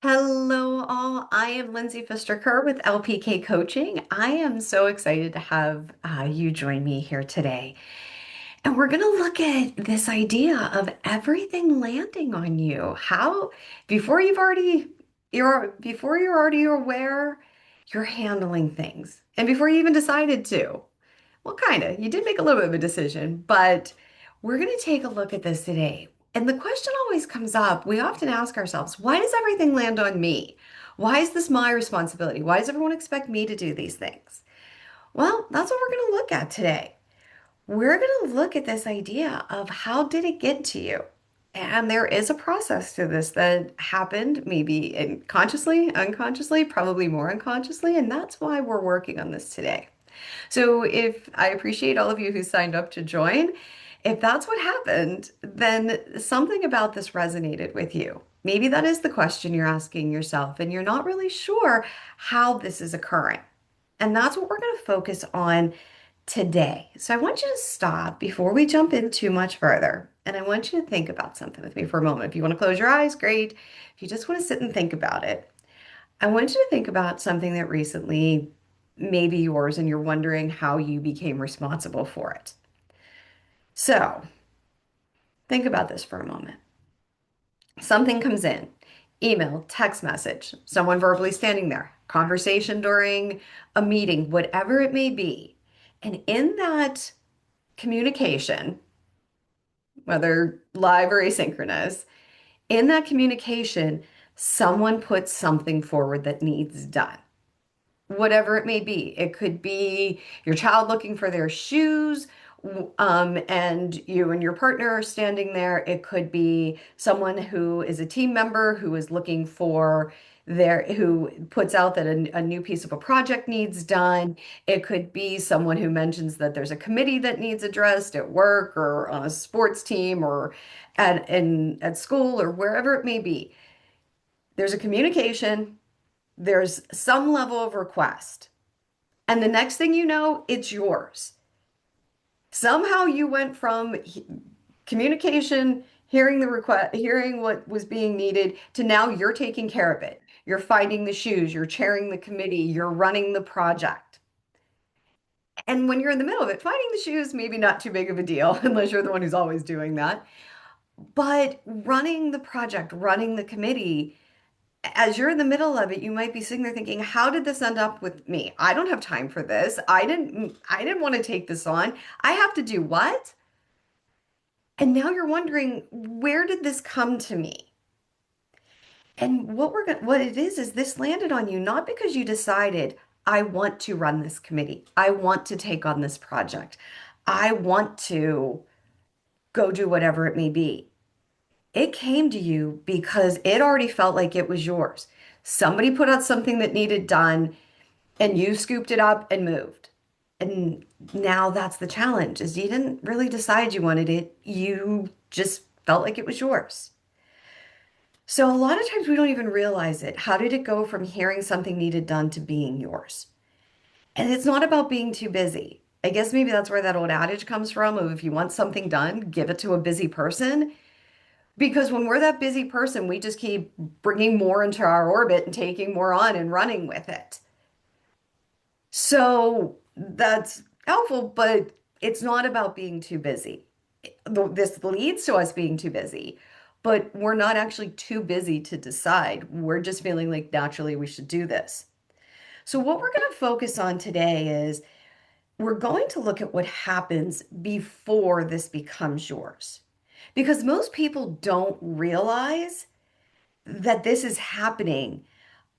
Hello, all. I am Lindsay Pfister-Kerr with LPK Coaching. I am so excited to have you join me here today. And we're going to look at this idea of everything landing on you. How, before before you're already aware, you're handling things. And before you even decided to. Well, kind of. You did make a little bit of a decision, but we're going to take a look at this today. And the question always comes up. We often ask ourselves, why does everything land on me? Why is this my responsibility? Why does everyone expect me to do these things? Well, that's what we're going to look at today. We're going to look at this idea of how did it get to you? And there is a process to this that happened maybe consciously, unconsciously, probably more unconsciously, and that's why we're working on this today. So if I appreciate all of you who signed up to join, if that's what happened, then something about this resonated with you. Maybe that is the question you're asking yourself, and you're not really sure how this is occurring. And that's what we're going to focus on today. So I want you to stop before we jump in too much further. And I want you to think about something with me for a moment. If you want to close your eyes, great. If you just want to sit and think about it, I want you to think about something that recently may be yours and you're wondering how you became responsible for it. So think about this for a moment. Something comes in, email, text message, someone verbally standing there, conversation during a meeting, whatever it may be. And in that communication, whether live or asynchronous, in that communication, someone puts something forward that needs done. Whatever it may be. It could be your child looking for their shoes, and you and your partner are standing there. It could be someone who is a team member who is looking for who puts out that a new piece of a project needs done. It could be someone who mentions that there's a committee that needs addressed at work or on a sports team or at school or wherever it may be. There's a communication, there's some level of request. And the next thing you know, it's yours. Somehow you went from communication, hearing the request, hearing what was being needed, to now you're taking care of it. You're finding the shoes, you're chairing the committee, you're running the project. And when you're in the middle of it, finding the shoes, maybe not too big of a deal, unless you're the one who's always doing that. But running the project, running the committee, as you're in the middle of it, you might be sitting there thinking, how did this end up with me? I don't have time for this. I didn't want to take this on. I have to do what? And now you're wondering, where did this come to me? And what it is this landed on you not because you decided, I want to run this committee. I want to take on this project. I want to go do whatever it may be. It came to you because it already felt like it was yours. Somebody put out something that needed done and you scooped it up and moved. And now that's the challenge is you didn't really decide you wanted it. You just felt like it was yours. So a lot of times we don't even realize it. How did it go from hearing something needed done to being yours? And it's not about being too busy. I guess maybe that's where that old adage comes from of if you want something done, give it to a busy person. Because when we're that busy person, we just keep bringing more into our orbit and taking more on and running with it. So that's helpful, but it's not about being too busy. This leads to us being too busy, but we're not actually too busy to decide. We're just feeling like naturally we should do this. So, what we're going to focus on today is we're going to look at what happens before this becomes yours. Because most people don't realize that this is happening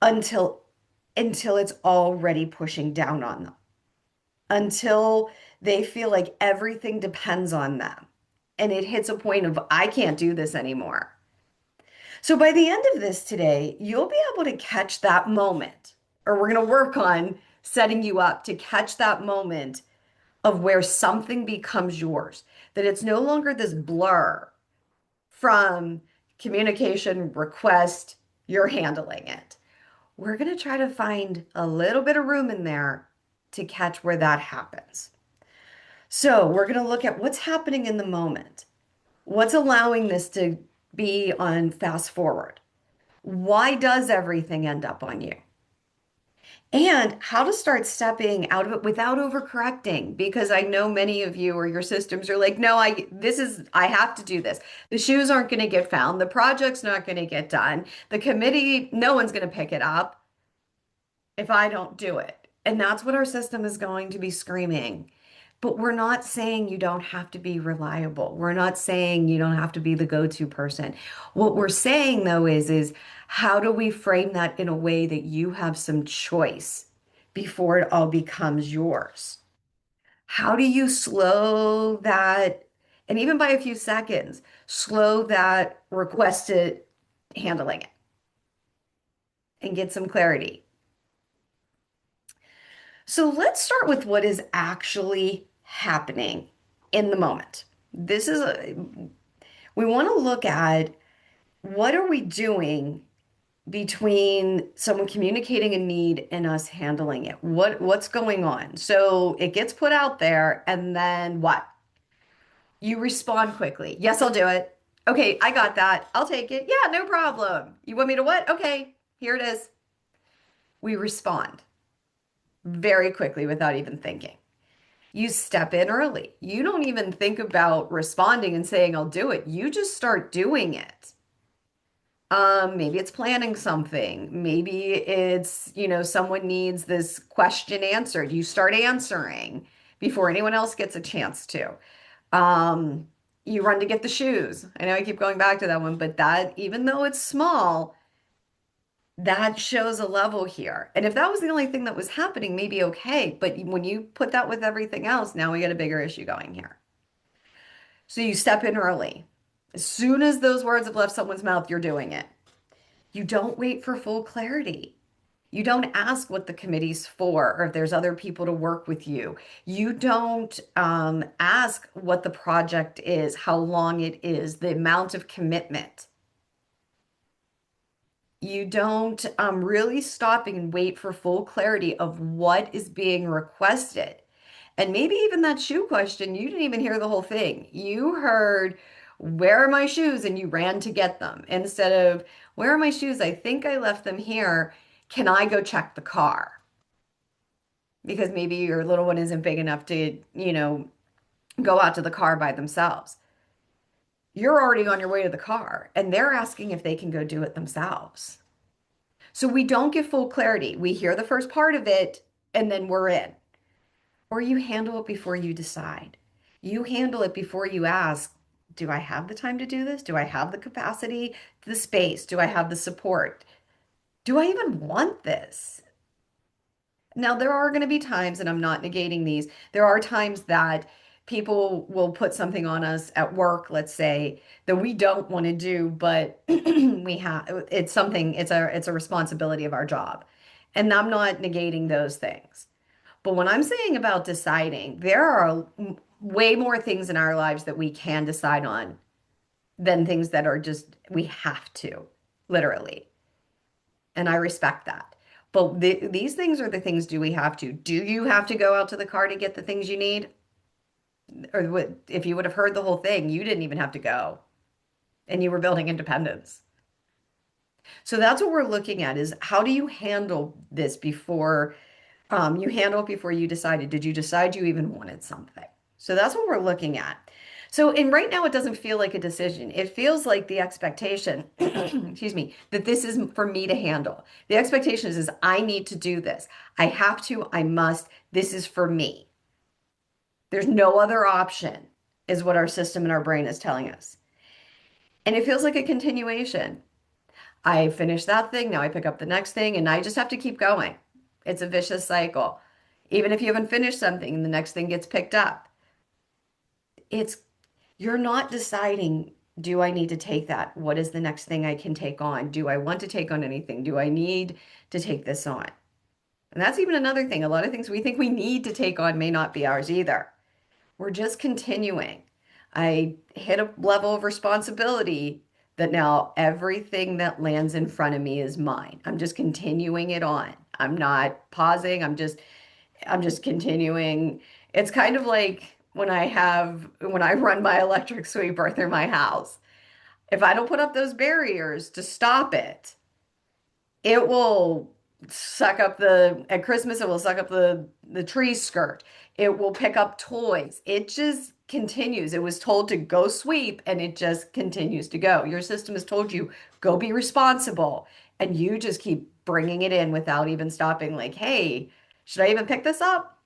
until it's already pushing down on them, until they feel like everything depends on them. And it hits a point of, I can't do this anymore. So by the end of this today, you'll be able to catch that moment, or we're going to work on setting you up to catch that moment of where something becomes yours, that it's no longer this blur from communication, request, you're handling it. We're going to try to find a little bit of room in there to catch where that happens. So we're going to look at what's happening in the moment. What's allowing this to be on fast forward? Why does everything end up on you? And how to start stepping out of it without overcorrecting. Because I know many of you or your systems are like, no, I have to do this. The shoes aren't going to get found. The project's not going to get done. The committee, no one's going to pick it up if I don't do it. And that's what our system is going to be screaming. But we're not saying you don't have to be reliable. We're not saying you don't have to be the go-to person. What we're saying though is how do we frame that in a way that you have some choice before it all becomes yours? How do you slow that, and even by a few seconds, slow that requested handling it and get some clarity? So let's start with what is actually happening in the moment. We want to look at what are we doing between someone communicating a need and us handling it? What's going on? So it gets put out there and then what? You respond quickly. Yes, I'll do it. Okay, I got that. I'll take it. Yeah, no problem. You want me to what? Okay, here it is. We respond very quickly without even thinking. You step in early. You don't even think about responding and saying, I'll do it. You just start doing it. Maybe it's planning something. Maybe it's, someone needs this question answered. You start answering before anyone else gets a chance to. Um, you run to get the shoes. I know I keep going back to that one, but that, even though it's small, that shows a level here. And if that was the only thing that was happening, maybe okay. But when you put that with everything else, now we get a bigger issue going here. So you step in early. As soon as those words have left someone's mouth, you're doing it. You don't wait for full clarity. You don't ask what the committee's for or if there's other people to work with you. You don't ask what the project is, how long it is, the amount of commitment. You don't really stop and wait for full clarity of what is being requested. And maybe even that shoe question, you didn't even hear the whole thing. You heard, where are my shoes? And you ran to get them instead of, where are my shoes? I think I left them here. Can I go check the car? Because maybe your little one isn't big enough to, go out to the car by themselves. You're already on your way to the car, and they're asking if they can go do it themselves. So we don't get full clarity. We hear the first part of it, and then we're in. Or you handle it before you decide. You handle it before you ask, do I have the time to do this? Do I have the capacity, the space? Do I have the support? Do I even want this? Now, there are going to be times, and I'm not negating these, there are times that people will put something on us at work, let's say, that we don't want to do, but it's something, it's a responsibility of our job. And I'm not negating those things. But when I'm saying about deciding, there are way more things in our lives that we can decide on than things that are just, we have to, literally. And I respect that. But these things are the things, do we have to? Do you have to go out to the car to get the things you need? Or if you would have heard the whole thing, you didn't even have to go and you were building independence. So that's what we're looking at is how do you handle this before you handle it before you decided? Did you decide you even wanted something? So that's what we're looking at. So, and right now it doesn't feel like a decision. It feels like the expectation, excuse me, that this is for me to handle. The expectation is I need to do this. I have to, I must. This is for me. There's no other option, is what our system and our brain is telling us. And it feels like a continuation. I finish that thing, now I pick up the next thing, and I just have to keep going. It's a vicious cycle. Even if you haven't finished something and the next thing gets picked up, it's you're not deciding, do I need to take that? What is the next thing I can take on? Do I want to take on anything? Do I need to take this on? And that's even another thing. A lot of things we think we need to take on may not be ours either. We're just continuing. I hit a level of responsibility that now everything that lands in front of me is mine. I'm just continuing it on. I'm not pausing. I'm just continuing. It's kind of like when I run my electric sweeper through my house. If I don't put up those barriers to stop it, It will suck up at Christmas, it will suck up the tree skirt. It will pick up toys. It just continues. It was told to go sweep and it just continues to go. Your system has told you, go be responsible. And you just keep bringing it in without even stopping, like, hey, should I even pick this up?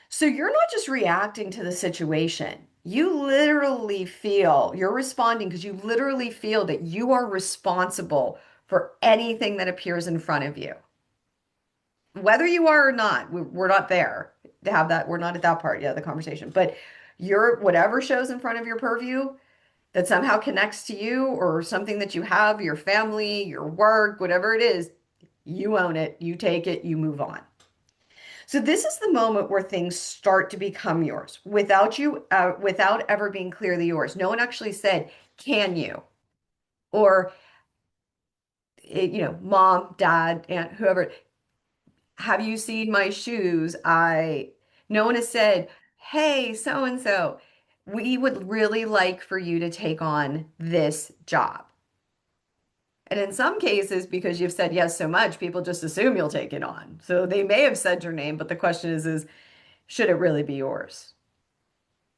So you're not just reacting to the situation. You literally feel, you're responding because you literally feel that you are responsible for anything that appears in front of you. Whether you are or not, we're not there to have that. We're not at that part yet of the conversation. But your whatever shows in front of your purview that somehow connects to you or something that you have, your family, your work, whatever it is, you own it, you take it, you move on. So this is the moment where things start to become yours without ever being clearly yours. No one actually said, "Can you?" or mom, dad, aunt, whoever. Have you seen my shoes? No one has said, "Hey, so and so, we would really like for you to take on this job." And in some cases, because you've said yes so much, people just assume you'll take it on. So they may have said your name, but the question is should it really be yours?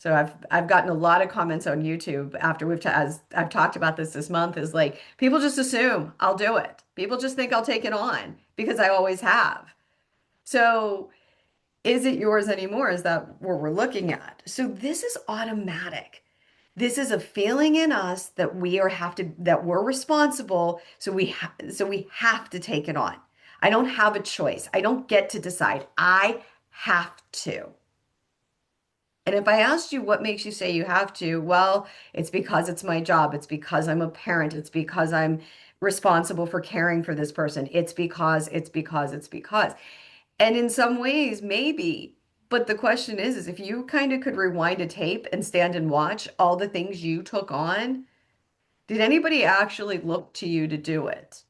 So I've gotten a lot of comments on YouTube after as I've talked about this month is like people just assume I'll do it. People just think I'll take it on because I always have. So is it yours anymore? Is that what we're looking at? So this is automatic. This is a feeling in us that that we're responsible, so we have to take it on. I don't have a choice. I don't get to decide. I have to. And if I asked you what makes you say you have to, well, it's because it's my job. It's because I'm a parent. It's because I'm responsible for caring for this person. It's because. And in some ways, maybe. But the question is if you kind of could rewind a tape and stand and watch all the things you took on, did anybody actually look to you to do it?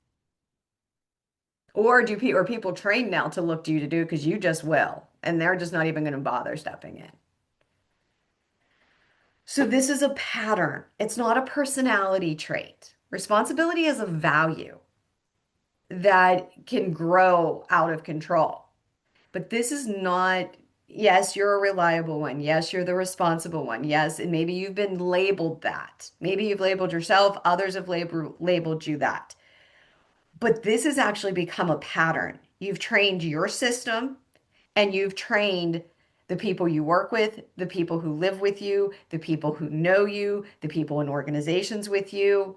Or are people trained now to look to you to do it because you just will, and they're just not even going to bother stepping in? So this is a pattern. It's not a personality trait. Responsibility is a value that can grow out of control. But this is not, yes, you're a reliable one. Yes, you're the responsible one. Yes, and maybe you've been labeled that. Maybe you've labeled yourself, others have labeled you that. But this has actually become a pattern. You've trained your system and you've trained the people you work with, the people who live with you, the people who know you, the people in organizations with you.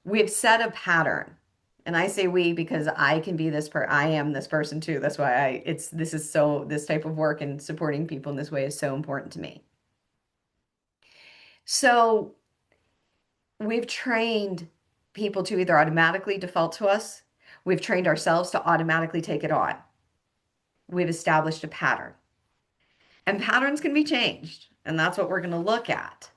We've set a pattern. And I say we because I am this person too. That's why this type of work and supporting people in this way is so important to me. So we've trained people to either automatically default to us, we've trained ourselves to automatically take it on. We've established a pattern. And patterns can be changed, and that's what we're going to look at.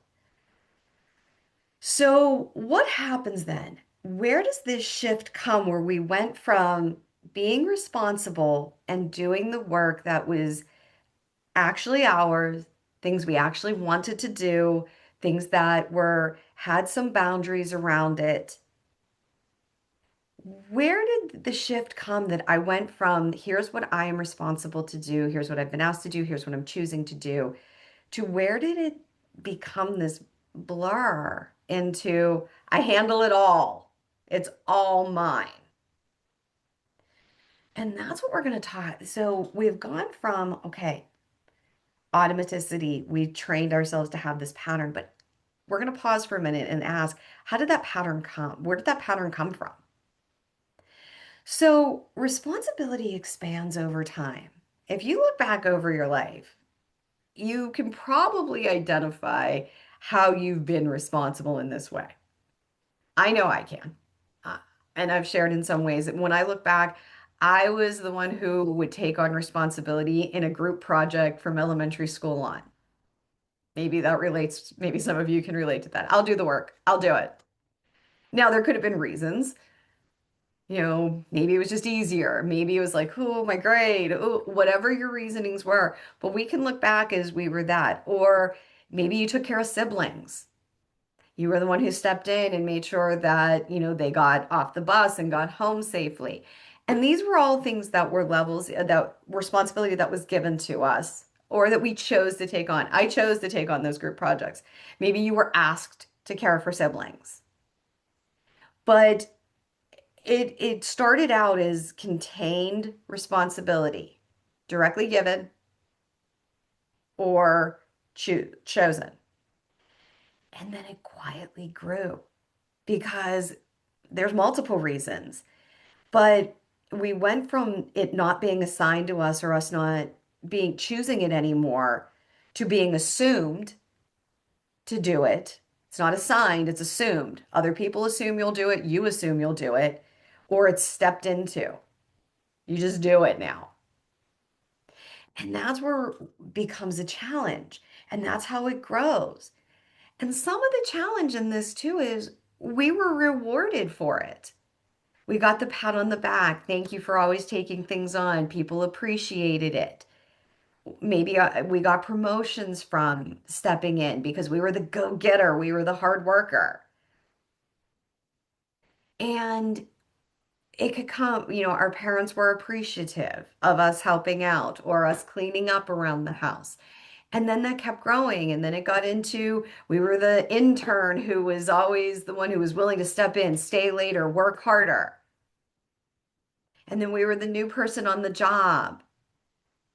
So, what happens then? Where does this shift come where we went from being responsible and doing the work that was actually ours, things we actually wanted to do, things that were had some boundaries around it? Where did the shift come that I went from here's what I am responsible to do, here's what I've been asked to do, here's what I'm choosing to do, to where did it become this blur into I handle it all. It's all mine. And that's what we're going to talk. So we've gone from, okay, automaticity. We trained ourselves to have this pattern, but we're going to pause for a minute and ask, how did that pattern come? Where did that pattern come from? So responsibility expands over time. If you look back over your life, you can probably identify how you've been responsible in this way. I know I can. Uh, and I've shared in some ways that when I look back, I was the one who would take on responsibility in a group project from elementary school on. Maybe that relates, maybe some of you can relate to that. I'll do the work, I'll do it. Now, there could have been reasons. Maybe it was just easier. Maybe it was like, oh, my grade, oh, whatever your reasonings were. But we can look back as we were that. Or maybe you took care of siblings. You were the one who stepped in and made sure that, they got off the bus and got home safely. And these were all things that were levels that responsibility that was given to us or that we chose to take on. I chose to take on those group projects. Maybe you were asked to care for siblings, but it started out as contained responsibility, directly given or chosen. And then it quietly grew because there's multiple reasons. But we went from it not being assigned to us or us not being choosing it anymore to being assumed to do it. It's not assigned, it's assumed. Other people assume you'll do it, you assume you'll do it, or it's stepped into. You just do it now. And that's where it becomes a challenge. And that's how it grows. And some of the challenge in this too is we were rewarded for it. We got the pat on the back. Thank you for always taking things on. People appreciated it. Maybe we got promotions from stepping in because we were the go-getter, we were the hard worker. And it could come, our parents were appreciative of us helping out or us cleaning up around the house. And then that kept growing. And then it got into we were the intern who was always the one who was willing to step in, stay later, work harder. And then we were the new person on the job.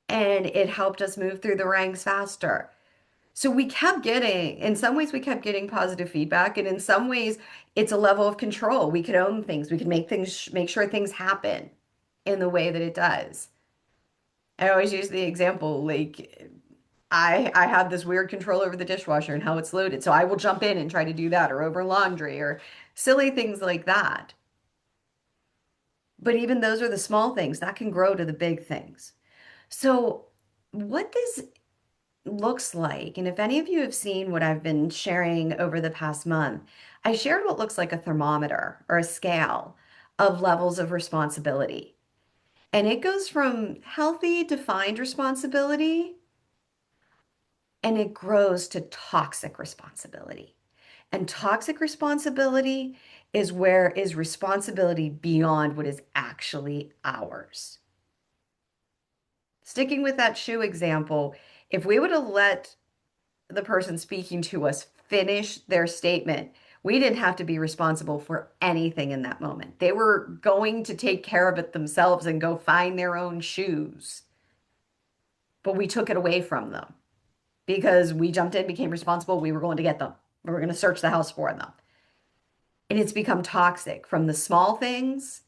And it helped us move through the ranks faster. So we kept getting, in some ways, we kept getting positive feedback. And in some ways, it's a level of control. We could own things. We could make things, make sure things happen in the way that it does. I always use the example, like I have this weird control over the dishwasher and how it's loaded. So I will jump in and try to do that or over laundry or silly things like that. But even those are the small things that can grow to the big things. So what this looks like, and if any of you have seen what I've been sharing over the past month, I shared what looks like a thermometer or a scale of levels of responsibility. And it goes from healthy, defined responsibility and it grows to toxic responsibility. And toxic responsibility is where is responsibility beyond what is actually ours. Sticking with that shoe example, if we would have let the person speaking to us finish their statement, we didn't have to be responsible for anything in that moment. They were going to take care of it themselves and go find their own shoes. But we took it away from them because we jumped in, became responsible. We were going to get them. We were going to search the house for them. And it's become toxic from the small things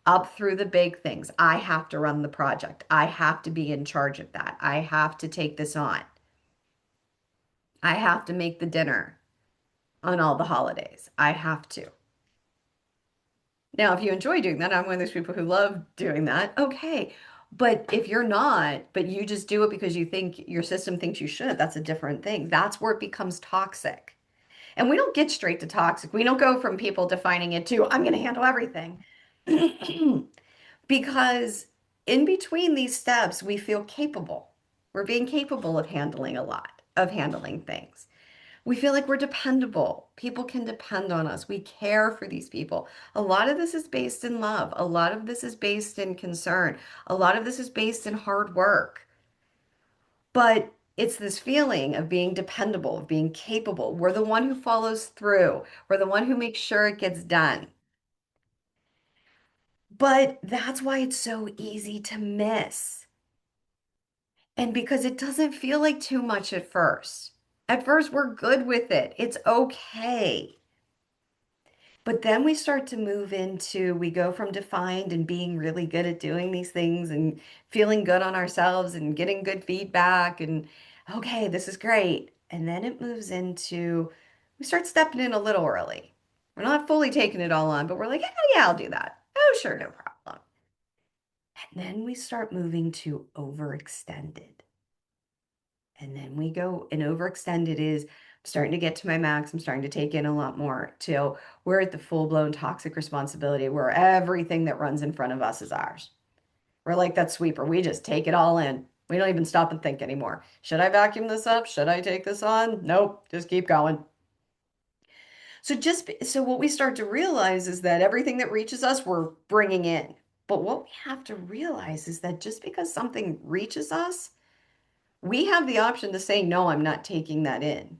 up through the big things. I have to run the project. I have to be in charge of that. I have to take this on. I have to make the dinner on all the holidays. I have to. Now, if you enjoy doing that, I'm one of those people who love doing that. Okay. But if you're not, but you just do it because you think your system thinks you should, that's a different thing. That's where it becomes toxic. And we don't get straight to toxic. We don't go from people defining it to, I'm going to handle everything. Because in between these steps, we feel capable. We're being capable of handling a lot, of handling things. We feel like we're dependable. People can depend on us. We care for these people. A lot of this is based in love. A lot of this is based in concern. A lot of this is based in hard work. But it's this feeling of being dependable, of being capable. We're the one who follows through. We're the one who makes sure it gets done. But that's why it's so easy to miss. And because it doesn't feel like too much at first. At first, we're good with it. It's okay. But then we start to move into, we go from defined and being really good at doing these things and feeling good on ourselves and getting good feedback and, okay, this is great. And then it moves into, we start stepping in a little early. We're not fully taking it all on, but we're like, yeah, yeah, I'll do that. Oh, sure, no problem. And then we start moving to overextended. And then we go, and overextended is I'm starting to get to my max. I'm starting to take in a lot more till we're at the full-blown toxic responsibility where everything that runs in front of us is ours. We're like that sweeper. We just take it all in. We don't even stop and think anymore. Should I vacuum this up? Should I take this on? Nope, just keep going. So what we start to realize is that everything that reaches us, we're bringing in. But what we have to realize is that just because something reaches us, we have the option to say, no, I'm not taking that in.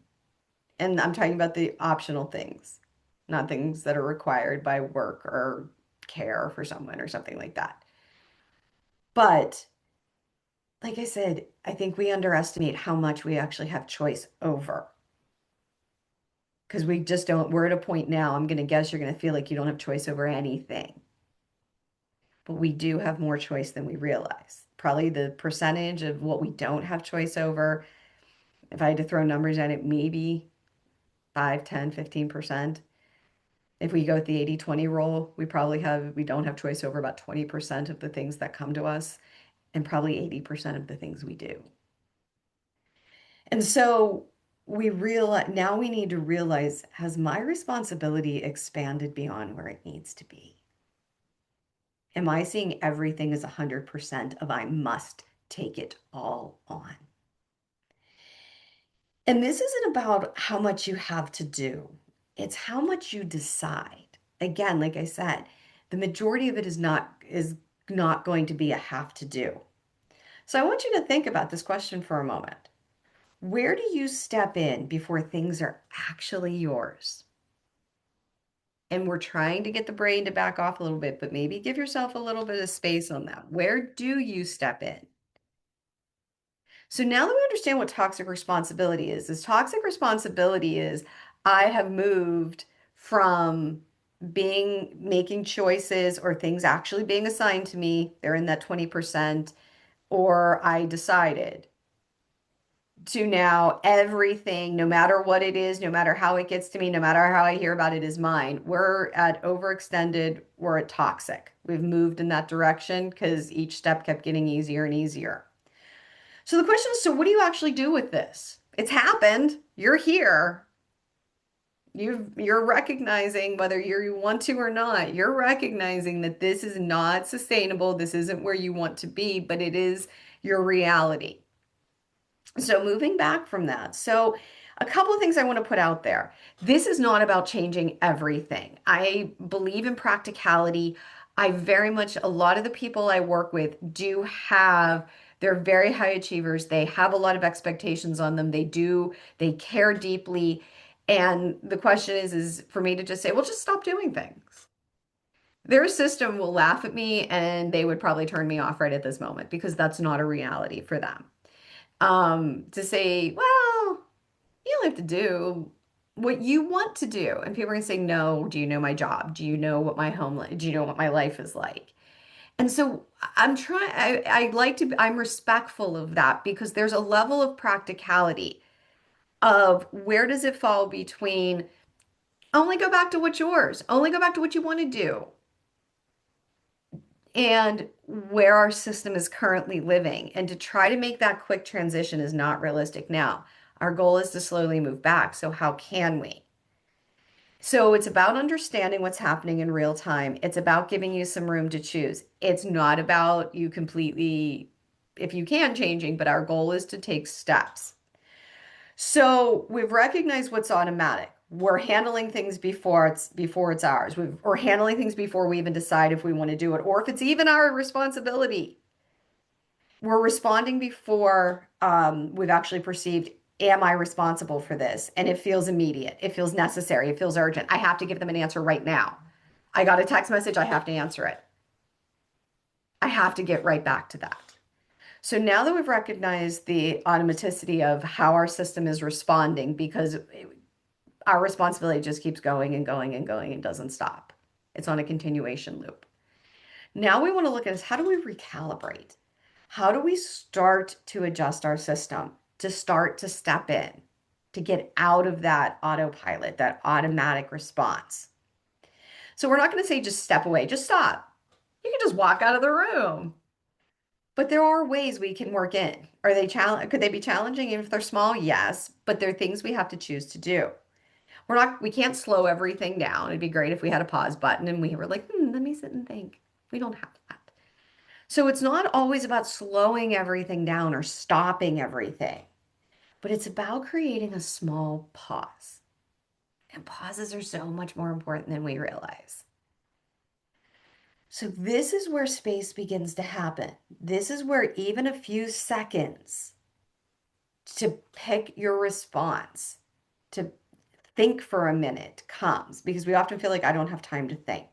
And I'm talking about the optional things, not things that are required by work or care for someone or something like that. But like I said, I think we underestimate how much we actually have choice over. Because we just don't, we're at a point now, I'm going to guess you're going to feel like you don't have choice over anything. But we do have more choice than we realize. Probably the percentage of what we don't have choice over, if I had to throw numbers at it, maybe 5, 10, 15%. If we go with the 80-20 rule, we don't have choice over about 20% of the things that come to us and probably 80% of the things we do. And so we realize now we need to realize, has my responsibility expanded beyond where it needs to be? Am I seeing everything as 100% of I must take it all on? And this isn't about how much you have to do. It's how much you decide. Again, like I said, the majority of it is not going to be a have to do. So I want you to think about this question for a moment. Where do you step in before things are actually yours? And we're trying to get the brain to back off a little bit, but maybe give yourself a little bit of space on that. Where do you step in? So now that we understand what toxic responsibility is toxic responsibility is I have moved from being making choices or things actually being assigned to me, they're in that 20%, or I decided to now everything, no matter what it is, no matter how it gets to me, no matter how I hear about it, is mine. We're at overextended, we're at toxic. We've moved in that direction because each step kept getting easier and easier. So the question is, so what do you actually do with this? It's happened. You're here. You're recognizing whether you want to or not, you're recognizing that this is not sustainable. This isn't where you want to be, but it is your reality. So moving back from that. So a couple of things I want to put out there. This is not about changing everything. I believe in practicality. I very much, a lot of the people I work with do have, they're very high achievers. They have a lot of expectations on them. They care deeply. And the question is for me to just say, well, just stop doing things. Their system will laugh at me and they would probably turn me off right at this moment because that's not a reality for them. To say, well, you don't have to do what you want to do. And people are going to say, no, do you know my job? Do you know what my do you know what my life is like? And so I like to, I'm respectful of that because there's a level of practicality of where does it fall between only go back to what's yours, only go back to what you want to do, and where our system is currently living. And to try to make that quick transition is not realistic now. Our goal is to slowly move back. So, how can we? So, it's about understanding what's happening in real time. It's about giving you some room to choose. It's not about you completely, if you can, changing, but our goal is to take steps. So we've recognized what's automatic. We're handling things before it's ours. We're handling things before we even decide if we want to do it or if it's even our responsibility. We're responding before we've actually perceived, am I responsible for this? And it feels immediate. It feels necessary. It feels urgent. I have to give them an answer right now. I got a text message. I have to answer it. I have to get right back to that. So now that we've recognized the automaticity of how our system is responding, because our responsibility just keeps going and going and going and doesn't stop. It's on a continuation loop. Now we want to look at is how do we recalibrate? How do we start to adjust our system, to start to step in, to get out of that autopilot, that automatic response? So we're not going to say just step away, just stop. You can just walk out of the room. But there are ways we can work in. Could they be challenging even if they're small? Yes, but they're things we have to choose to do. We can't slow everything down. It'd be great if we had a pause button and we were like, let me sit and think. We don't have that. So it's not always about slowing everything down or stopping everything, but it's about creating a small pause. And pauses are so much more important than we realize. So, this is where space begins to happen. This is where even a few seconds to pick your response, to think for a minute comes because we often feel like I don't have time to think.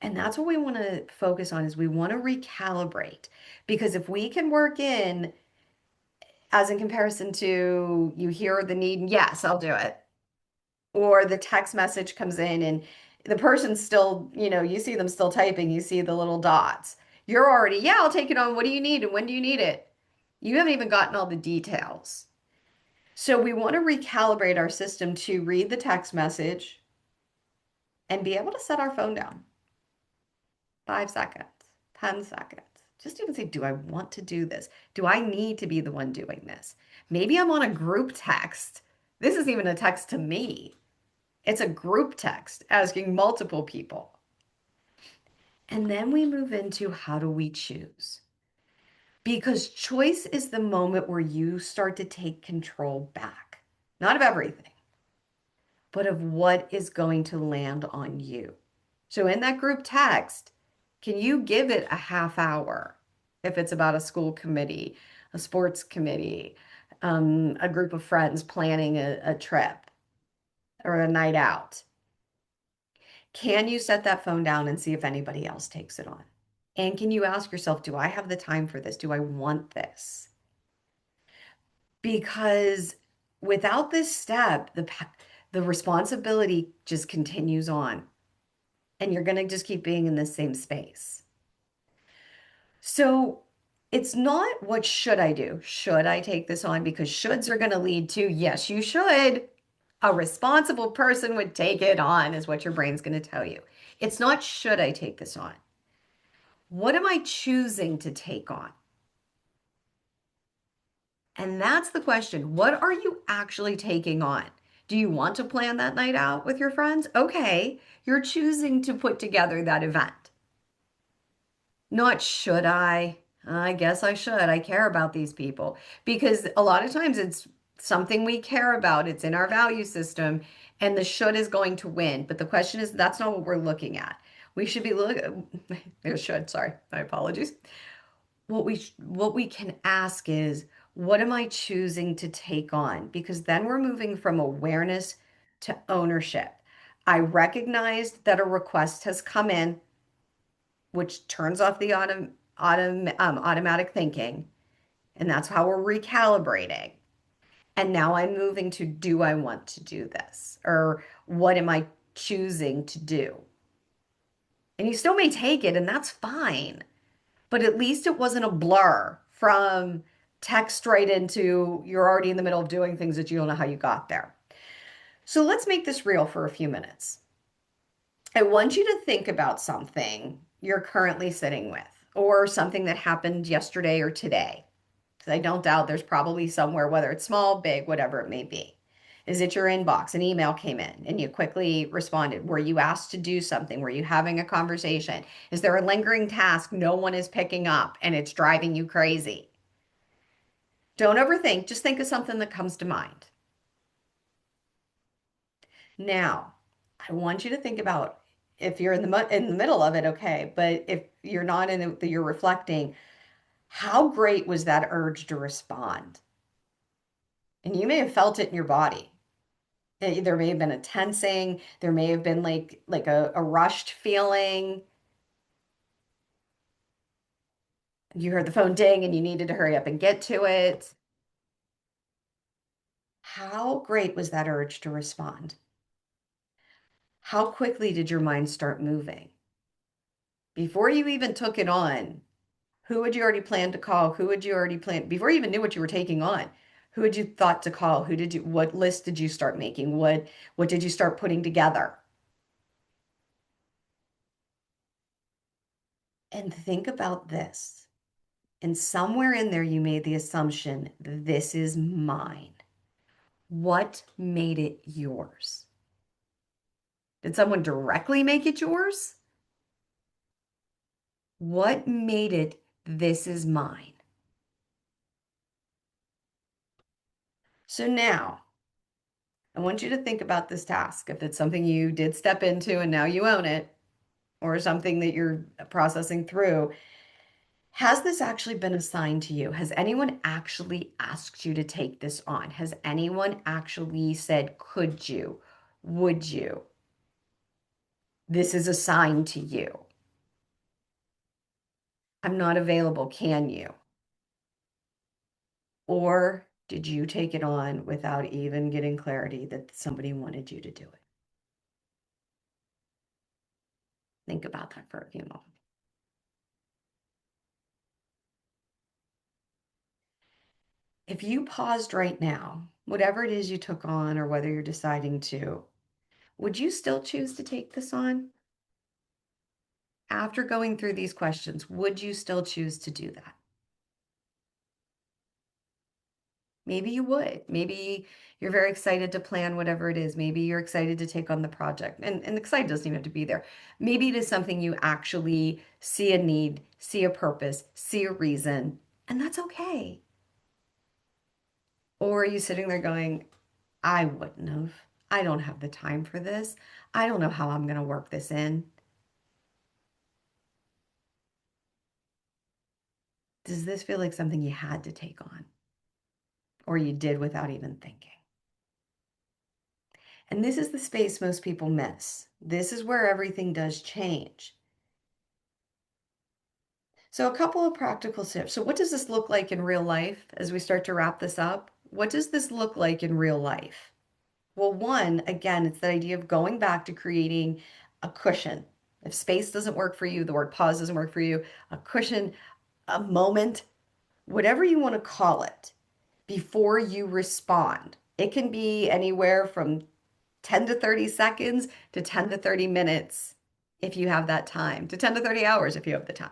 And that's what we want to focus on is we want to recalibrate because if we can work in as in comparison to you hear the need, yes, I'll do it. Or the text message comes in and the person's still, you see them still typing, you see the little dots. You're already, yeah, I'll take it on. What do you need and when do you need it? You haven't even gotten all the details. So we want to recalibrate our system to read the text message and be able to set our phone down. 5 seconds, 10 seconds. Just even say, do I want to do this? Do I need to be the one doing this? Maybe I'm on a group text. This isn't even a text to me. It's a group text asking multiple people. And then we move into how do we choose? Because choice is the moment where you start to take control back, not of everything, but of what is going to land on you. So in that group text, can you give it a half hour if it's about a school committee, a sports committee, a group of friends planning a trip or a night out? Can you set that phone down and see if anybody else takes it on? And can you ask yourself, do I have the time for this? Do I want this? Because without this step, the responsibility just continues on, and you're going to just keep being in the same space. So it's not what should I do? Should I take this on? Because shoulds are going to lead to yes, you should. A responsible person would take it on, is what your brain's going to tell you. It's not should I take this on? What am I choosing to take on? And that's the question. What are you actually taking on? Do you want to plan that night out with your friends? Okay, you're choosing to put together that event. Not should I? I guess I should. I care about these people. Because a lot of times it's something we care about, it's in our value system, and the should is going to win. But the question is, that's not what we're looking at. We should be looking, there's should, sorry, my apologies. What we can ask is, what am I choosing to take on? Because then we're moving from awareness to ownership. I recognized that a request has come in, which turns off the automatic thinking, and that's how we're recalibrating. And now I'm moving to, do I want to do this? Or what am I choosing to do? And you still may take it, and that's fine. But at least it wasn't a blur from text right into you're already in the middle of doing things that you don't know how you got there. So let's make this real for a few minutes. I want you to think about something you're currently sitting with or something that happened yesterday or today. Because I don't doubt there's probably somewhere, whether it's small, big, whatever it may be. Is it your inbox? An email came in and you quickly responded. Were you asked to do something? Were you having a conversation? Is there a lingering task no one is picking up and it's driving you crazy? Don't overthink. Just think of something that comes to mind. Now, I want you to think about if you're in the middle of it, okay, but if you're not in it, you're reflecting, how great was that urge to respond? And you may have felt it in your body. There may have been a tensing, there may have been like a rushed feeling. You heard the phone ding and you needed to hurry up and get to it. How great was that urge to respond? How quickly did your mind start moving? Before you even took it on, who would you already plan to call? Who would you already plan before you even knew what you were taking on? Who had you thought to call? What list did you start making? What did you start putting together? And think about this. And somewhere in there, you made the assumption, this is mine. What made it yours? Did someone directly make it yours? What made it, this is mine? So now, I want you to think about this task. If it's something you did step into and now you own it, or something that you're processing through, has this actually been assigned to you? Has anyone actually asked you to take this on? Has anyone actually said, could you? Would you? This is assigned to you. I'm not available. Can you? Or did you take it on without even getting clarity that somebody wanted you to do it? Think about that for a few moments. If you paused right now, whatever it is you took on or whether you're deciding to, would you still choose to take this on? After going through these questions, would you still choose to do that? Maybe you would. Maybe you're very excited to plan whatever it is. Maybe you're excited to take on the project. And excited doesn't even have to be there. Maybe it is something you actually see a need, see a purpose, see a reason, and that's okay. Or are you sitting there going, I wouldn't have. I don't have the time for this. I don't know how I'm going to work this in. Does this feel like something you had to take on or you did without even thinking? And this is the space most people miss. This is where everything does change. So, a couple of practical tips. So, what does this look like in real life as we start to wrap this up? What does this look like in real life? Well, one, again, it's the idea of going back to creating a cushion. If space doesn't work for you, the word pause doesn't work for you, a cushion, a moment, whatever you want to call it, before you respond. It can be anywhere from 10 to 30 seconds to 10 to 30 minutes if you have that time, to 10 to 30 hours if you have the time.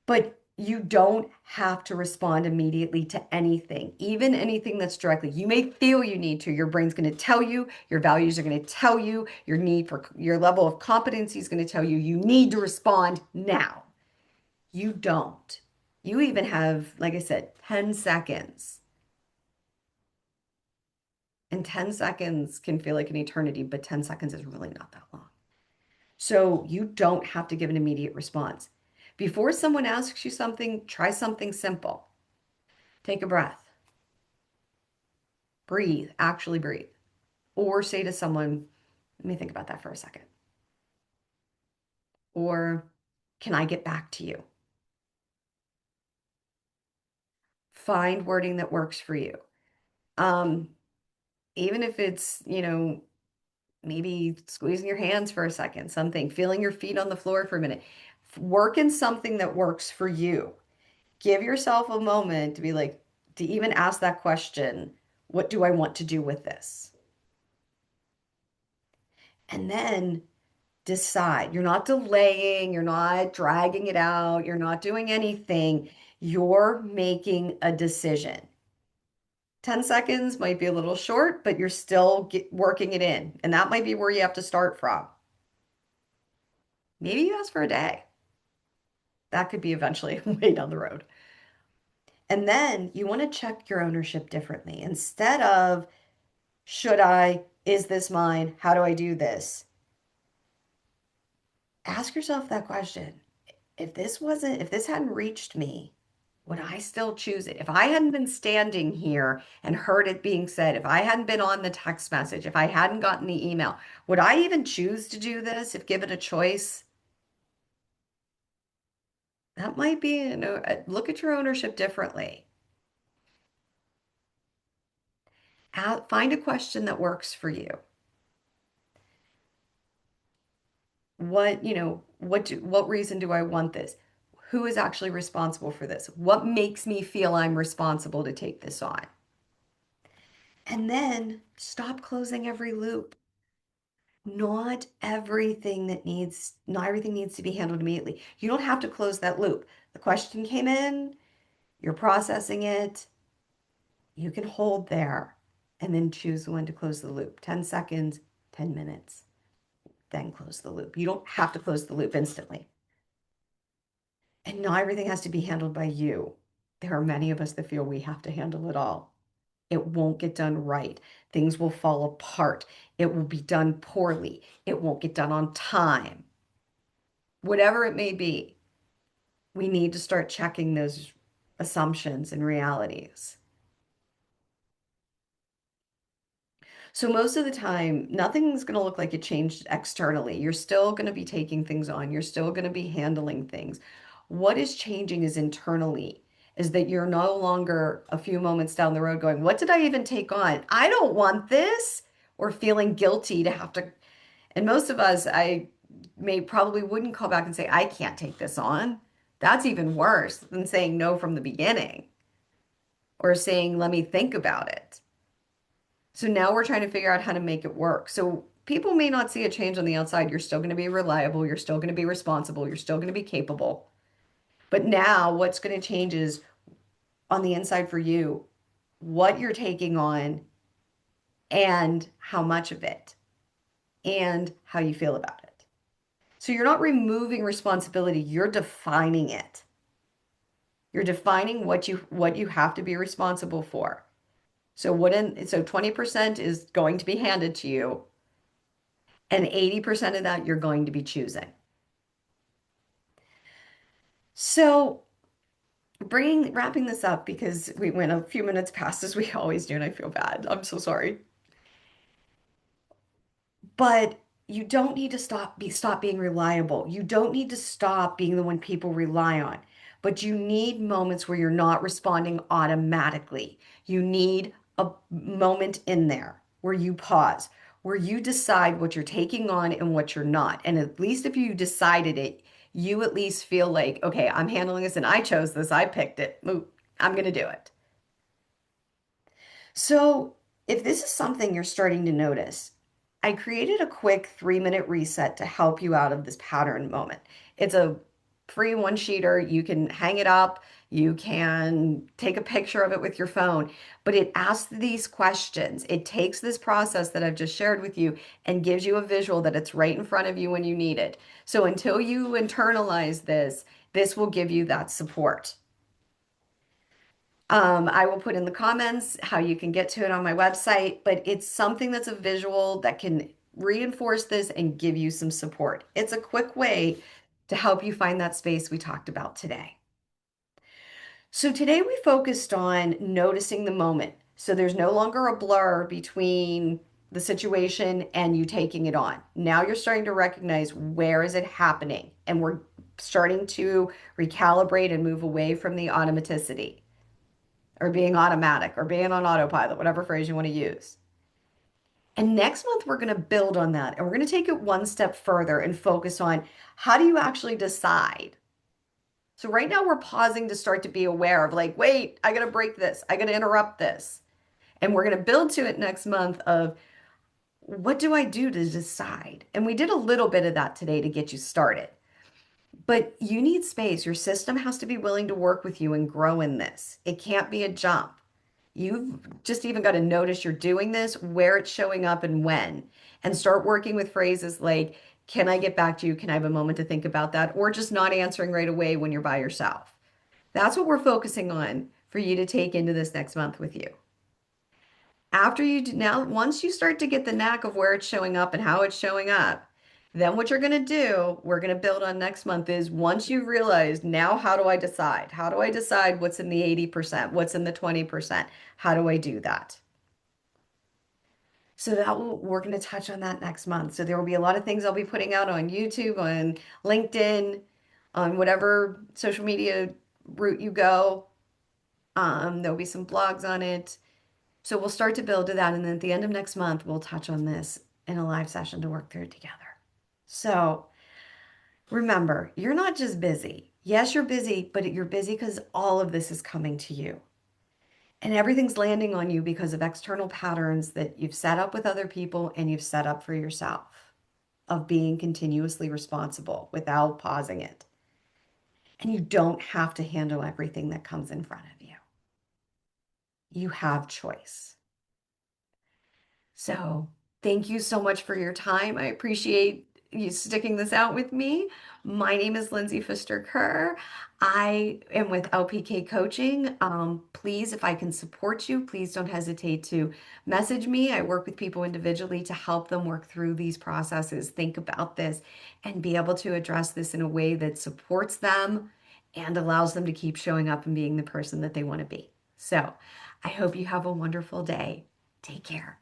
But you don't have to respond immediately to anything, even anything that's directly. You may feel you need to. Your brain's going to tell you, your values are going to tell you, your need for your level of competency is going to tell you you need to respond now. You don't. You even have, like I said, 10 seconds. And 10 seconds can feel like an eternity, but 10 seconds is really not that long. So you don't have to give an immediate response. Before someone asks you something, try something simple. Take a breath, breathe, actually breathe. Or say to someone, let me think about that for a second. Or can I get back to you? Find wording that works for you. Um, Even if it's, maybe squeezing your hands for a second, something, feeling your feet on the floor for a minute. Work in something that works for you. Give yourself a moment to be like, to even ask that question, what do I want to do with this? And then decide. You're not delaying, you're not dragging it out, you're not doing anything. You're making a decision. 10 seconds might be a little short, but you're still working it in. And that might be where you have to start from. Maybe you ask for a day. That could be eventually way down the road. And then you want to check your ownership differently. Instead of, should I? Is this mine? How do I do this? Ask yourself that question. If this hadn't reached me, would I still choose it? If I hadn't been standing here and heard it being said, if I hadn't been on the text message, if I hadn't gotten the email, would I even choose to do this if given a choice? That might be, look at your ownership differently. Find a question that works for you. What reason do I want this? Who is actually responsible for this? What makes me feel I'm responsible to take this on? And then stop closing every loop. Not everything needs to be handled immediately. You don't have to close that loop. The question came in, you're processing it. You can hold there and then choose when to close the loop. 10 seconds, 10 minutes, then close the loop. You don't have to close the loop instantly. And not everything has to be handled by you. There are many of us that feel we have to handle it all. It won't get done right. Things will fall apart. It will be done poorly. It won't get done on time. Whatever it may be, we need to start checking those assumptions and realities. So most of the time, nothing's going to look like it changed externally. You're still going to be taking things on. You're still going to be handling things. What is changing is internally, is that you're no longer a few moments down the road going, what did I even take on? I don't want this, or feeling guilty to have to. And most of us, I may probably wouldn't call back and say, I can't take this on. That's even worse than saying no from the beginning or saying, let me think about it. So now we're trying to figure out how to make it work. So people may not see a change on the outside. You're still going to be reliable. You're still going to be responsible. You're still going to be capable. But now what's going to change is on the inside for you, what you're taking on and how much of it and how you feel about it. So you're not removing responsibility, you're defining it. You're defining what you have to be responsible for. So 20% is going to be handed to you, and 80% of that you're going to be choosing. So wrapping this up because we went a few minutes past as we always do, and I feel bad. I'm so sorry. But you don't need to stop being reliable. You don't need to stop being the one people rely on. But you need moments where you're not responding automatically. You need a moment in there where you pause, where you decide what you're taking on and what you're not. And at least if you decided it, you at least feel like, okay, I'm handling this and I chose this, I picked it. I'm going to do it. So, if this is something you're starting to notice, I created a quick 3-minute reset to help you out of this pattern moment. It's a free one-sheeter. You can hang it up, you can take a picture of it with your phone, but it asks these questions. It takes this process that I've just shared with you and gives you a visual that it's right in front of you when you need it. So, until you internalize this, this will give you that support. I will put in the comments how you can get to it on my website, but it's something that's a visual that can reinforce this and give you some support. It's a quick way to help you find that space we talked about today. So today we focused on noticing the moment. So there's no longer a blur between the situation and you taking it on. Now you're starting to recognize where is it happening, and we're starting to recalibrate and move away from the automaticity or being automatic or being on autopilot, whatever phrase you want to use. And next month, we're going to build on that. And we're going to take it one step further and focus on how do you actually decide? So, right now, we're pausing to start to be aware of like, wait, I got to break this, I got to interrupt this. And we're going to build to it next month of what do I do to decide? And we did a little bit of that today to get you started. But you need space. Your system has to be willing to work with you and grow in this. It can't be a jump. You've just even got to notice you're doing this, where it's showing up and when, and start working with phrases like, can I get back to you? Can I have a moment to think about that? Or just not answering right away when you're by yourself. That's what we're focusing on for you to take into this next month with you. After you do, now, once you start to get the knack of where it's showing up and how it's showing up, then what you're going to do, we're going to build on next month is once you've realized now, how do I decide? How do I decide what's in the 80%? What's in the 20%? How do I do that? So we're going to touch on that next month. So there will be a lot of things I'll be putting out on YouTube, on LinkedIn, on whatever social media route you go. There'll be some blogs on it. So we'll start to build to that. And then at the end of next month, we'll touch on this in a live session to work through it together. So remember, you're not just busy. Yes, you're busy, but you're busy because all of this is coming to you. And everything's landing on you because of external patterns that you've set up with other people and you've set up for yourself of being continuously responsible without pausing it. And you don't have to handle everything that comes in front of you. You have choice. So thank you so much for your time. I appreciate you sticking this out with me. My name is Lindsay Pfister-Kerr. I am with LPK Coaching. Please, if I can support you, please don't hesitate to message me. I work with people individually to help them work through these processes, think about this, and be able to address this in a way that supports them and allows them to keep showing up and being the person that they want to be. So I hope you have a wonderful day. Take care.